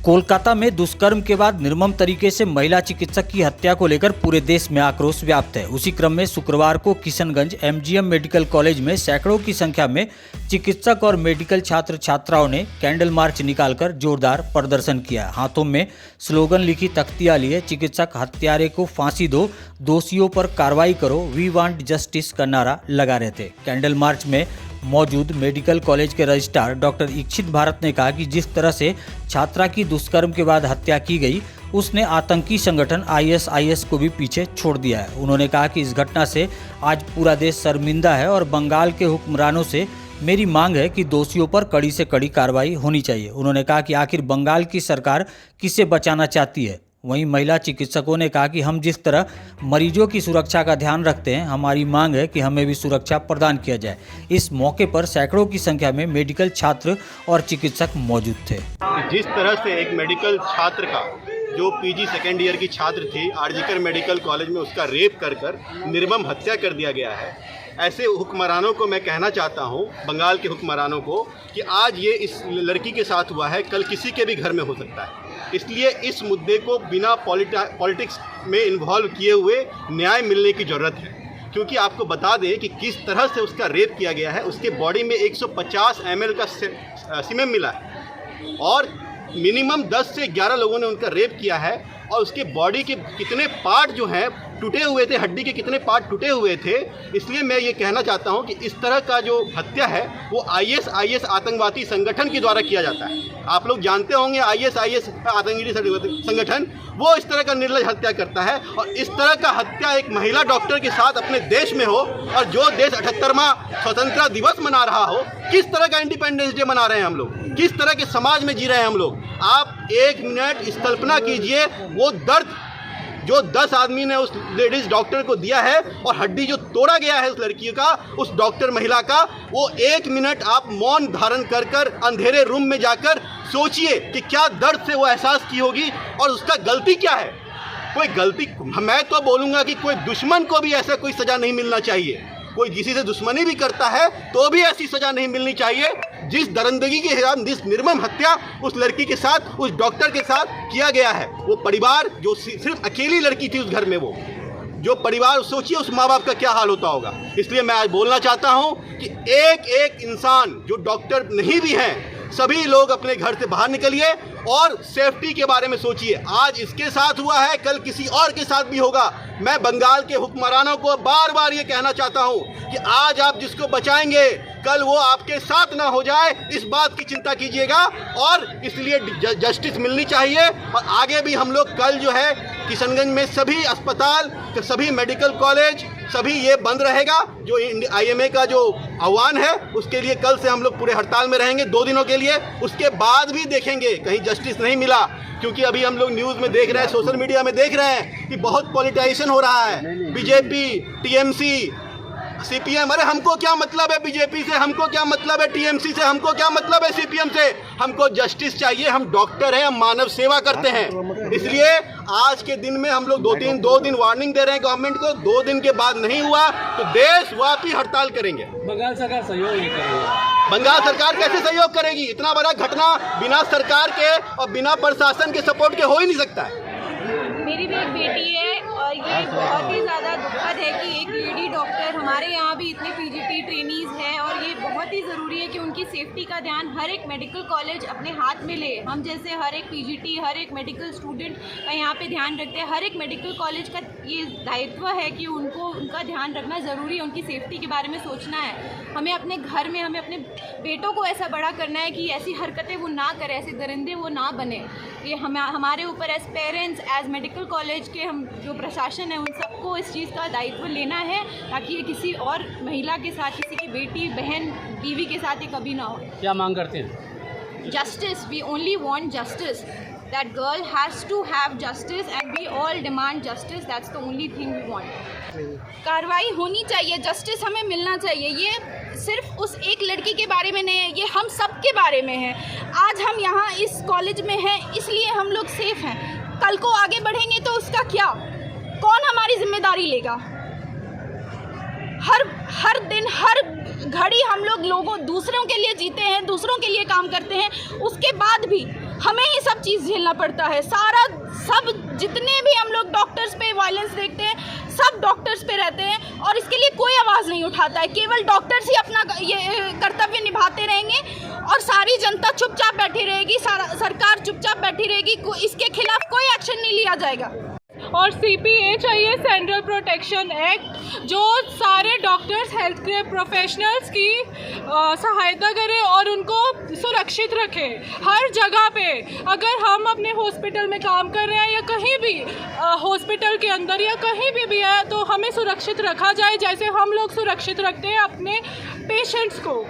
कोलकाता में दुष्कर्म के बाद निर्मम तरीके से महिला चिकित्सक की हत्या को लेकर पूरे देश में आक्रोश व्याप्त है। उसी क्रम में शुक्रवार को किशनगंज एमजीएम मेडिकल कॉलेज में सैकड़ों की संख्या में चिकित्सक और मेडिकल छात्र छात्राओं ने कैंडल मार्च निकालकर जोरदार प्रदर्शन किया। हाथों में स्लोगन लिखी तख्तियां लिए चिकित्सक हत्यारे को फांसी दो, दोषियों पर कार्रवाई करो, वी वांट जस्टिस का नारा लगा रहे थे। कैंडल मार्च में मौजूद मेडिकल कॉलेज के रजिस्ट्रार डॉक्टर इक्षित भारत ने कहा कि जिस तरह से छात्रा की दुष्कर्म के बाद हत्या की गई, उसने आतंकी संगठन आईएसआईएस को भी पीछे छोड़ दिया है। उन्होंने कहा कि इस घटना से आज पूरा देश शर्मिंदा है और बंगाल के हुक्मरानों से मेरी मांग है कि दोषियों पर कड़ी से कड़ी कार्रवाई होनी चाहिए। उन्होंने कहा कि आखिर बंगाल की सरकार किसे बचाना चाहती है। वहीं महिला चिकित्सकों ने कहा कि हम जिस तरह मरीजों की सुरक्षा का ध्यान रखते हैं, हमारी मांग है कि हमें भी सुरक्षा प्रदान किया जाए। इस मौके पर सैकड़ों की संख्या में मेडिकल छात्र और चिकित्सक मौजूद थे। जिस तरह से एक मेडिकल छात्र का जो पीजी सेकेंड ईयर की छात्र थी, आरजीकर मेडिकल कॉलेज में उसका रेप कर निर्मम हत्या कर दिया गया है, ऐसे हुक्मरानों को मैं कहना चाहता हूं, बंगाल के हुक्मरानों को, कि आज ये इस लड़की के साथ हुआ है, कल किसी के भी घर में हो सकता है। इसलिए इस मुद्दे को बिना पॉलिटिक्स में इन्वॉल्व किए हुए न्याय मिलने की ज़रूरत है। क्योंकि आपको बता दें कि किस तरह से उसका रेप किया गया है। उसके बॉडी में 150 ml का सीमेन मिला है और मिनिमम 10 से 11 लोगों ने उनका रेप किया है और उसके बॉडी के कितने पार्ट जो हैं टूटे हुए थे, हड्डी के कितने पार्ट टूटे हुए थे। इसलिए मैं ये कहना चाहता हूँ कि इस तरह का जो हत्या है वो आईएसआईएस आतंकवादी संगठन के द्वारा किया जाता है। आप लोग जानते होंगे आईएसआईएस आतंकवादी संगठन वो इस तरह का निर्लज हत्या करता है। और इस तरह का हत्या एक महिला डॉक्टर के साथ अपने देश में हो और जो देश 78वां स्वतंत्रता दिवस मना रहा हो, किस तरह का इंडिपेंडेंस डे मना रहे हैं हम लोग, किस तरह के समाज में जी रहे हैं हम लोग। आप एक मिनट इस कल्पना कीजिए, वो दर्द जो 10 आदमी ने उस लेडीज डॉक्टर को दिया है और हड्डी जो तोड़ा गया है उस लड़की का, उस डॉक्टर महिला का, वो एक मिनट आप मौन धारण कर अंधेरे रूम में जाकर सोचिए कि क्या दर्द से वो एहसास की होगी और उसका गलती क्या है। कोई गलती, मैं तो बोलूँगा कि कोई दुश्मन को भी ऐसा कोई सज़ा नहीं मिलना चाहिए। कोई किसी से दुश्मनी भी करता है तो भी ऐसी सज़ा नहीं मिलनी चाहिए जिस दरिंदगी के हिसाब, जिस निर्मम हत्या उस लड़की के साथ, उस डॉक्टर के साथ किया गया है। वो परिवार जो सिर्फ अकेली लड़की थी उस घर में, वो जो परिवार, सोचिए उस माँ बाप का क्या हाल होता होगा। इसलिए मैं आज बोलना चाहता हूँ कि एक एक इंसान जो डॉक्टर नहीं भी हैं, सभी लोग अपने घर से बाहर निकलिए और सेफ्टी के बारे में सोचिए। आज इसके साथ हुआ है, कल किसी और के साथ भी होगा। मैं बंगाल के हुक्मरानों को बार बार ये कहना चाहता हूँ कि आज आप जिसको बचाएंगे, कल वो आपके साथ ना हो जाए, इस बात की चिंता कीजिएगा। और इसलिए जस्टिस मिलनी चाहिए। और आगे भी हम लोग कल जो है किशनगंज में सभी अस्पताल, सभी मेडिकल कॉलेज, सभी ये बंद रहेगा। जो आईएमए का जो आह्वान है उसके लिए कल से हम लोग पूरे हड़ताल में रहेंगे 2 दिनों के लिए। उसके बाद भी देखेंगे कहीं जस्टिस नहीं मिला, क्योंकि अभी हम लोग न्यूज़ में देख रहे हैं, सोशल मीडिया में देख रहे हैं कि बहुत पॉलिटाइजेशन हो रहा है। बीजेपी, टीएमसी, सीपीएम, अरे हमको क्या मतलब है बीजेपी से, हमको क्या मतलब है टीएमसी से, हमको क्या मतलब है सीपीएम से। हमको जस्टिस चाहिए। हम डॉक्टर हैं, हम मानव सेवा करते हैं। इसलिए आज के दिन में हम लोग 2 दिन वार्निंग दे रहे हैं गवर्नमेंट को। 2 दिन के बाद नहीं हुआ तो देशव्यापी हड़ताल करेंगे। बंगाल सरकार सहयोग नहीं करेगी। बंगाल सरकार कैसे सहयोग करेगी? इतना बड़ा घटना बिना सरकार के और बिना प्रशासन के सपोर्ट के हो ही नहीं सकता है। मेरी भी एक बेटी है और ये बहुत ही ज़्यादा दुखद है कि एक लेडी डॉक्टर, हमारे यहाँ भी इतने पीजीटी ट्रेनीज़ हैं और ये बहुत ही ज़रूरी है कि उनकी सेफ्टी का ध्यान हर एक मेडिकल कॉलेज अपने हाथ में ले। हम जैसे हर एक पीजीटी, हर एक मेडिकल स्टूडेंट का यहाँ पे ध्यान रखते हैं। हर एक मेडिकल कॉलेज का ये दायित्व है कि उनका ध्यान रखना ज़रूरी है, उनकी सेफ्टी के बारे में सोचना है। हमें अपने घर में, हमें अपने बेटों को ऐसा बड़ा करना है कि ऐसी हरकतें वो ना करें, ऐसे दरिंदे वो ना बने। ये हमारे ऊपर as parents, as medical college के हम जो प्रशासन है, उन सबको इस चीज़ का दायित्व लेना है ताकि ये किसी और महिला के साथ, किसी की बेटी, बहन, बीवी के साथ ये कभी ना हो। क्या मांग करते हैं? Justice, we only want justice. That girl has to have justice and we all demand justice. That's the only thing we want. कार्रवाई होनी चाहिए, जस्टिस हमें मिलना चाहिए। ये सिर्फ उस एक लड़की के बारे में नहीं है, ये हम सब के बारे में है। आज हम यहाँ इस कॉलेज में हैं इसलिए हम लोग सेफ हैं। कल को आगे बढ़ेंगे तो उसका क्या, कौन हमारी जिम्मेदारी लेगा? हर दिन, हर घड़ी हम लोग दूसरों के लिए जीते हैं, दूसरों के लिए काम करते हैं। उसके बाद भी हमें ही सब चीज़ झेलना पड़ता है। सारा सब जितने भी हम लोग डॉक्टर्स पे वायलेंस देखते हैं, सब डॉक्टर्स पे रहते हैं और इसके लिए कोई आवाज़ नहीं उठाता है। केवल डॉक्टर्स ही अपना ये कर्तव्य निभाते रहेंगे और सारी जनता चुपचाप बैठी रहेगी, सरकार चुपचाप बैठी रहेगी, इसके खिलाफ कोई एक्शन नहीं लिया जाएगा। और CPA चाहिए, सेंट्रल प्रोटेक्शन एक्ट, जो सारे डॉक्टर्स, हेल्थ केयर प्रोफेशनल्स की सहायता करे और उनको सुरक्षित रखे हर जगह पे। अगर हम अपने हॉस्पिटल में काम कर रहे हैं या कहीं भी हॉस्पिटल के अंदर या कहीं भी है, तो हमें सुरक्षित रखा जाए जैसे हम लोग सुरक्षित रखते हैं अपने पेशेंट्स को।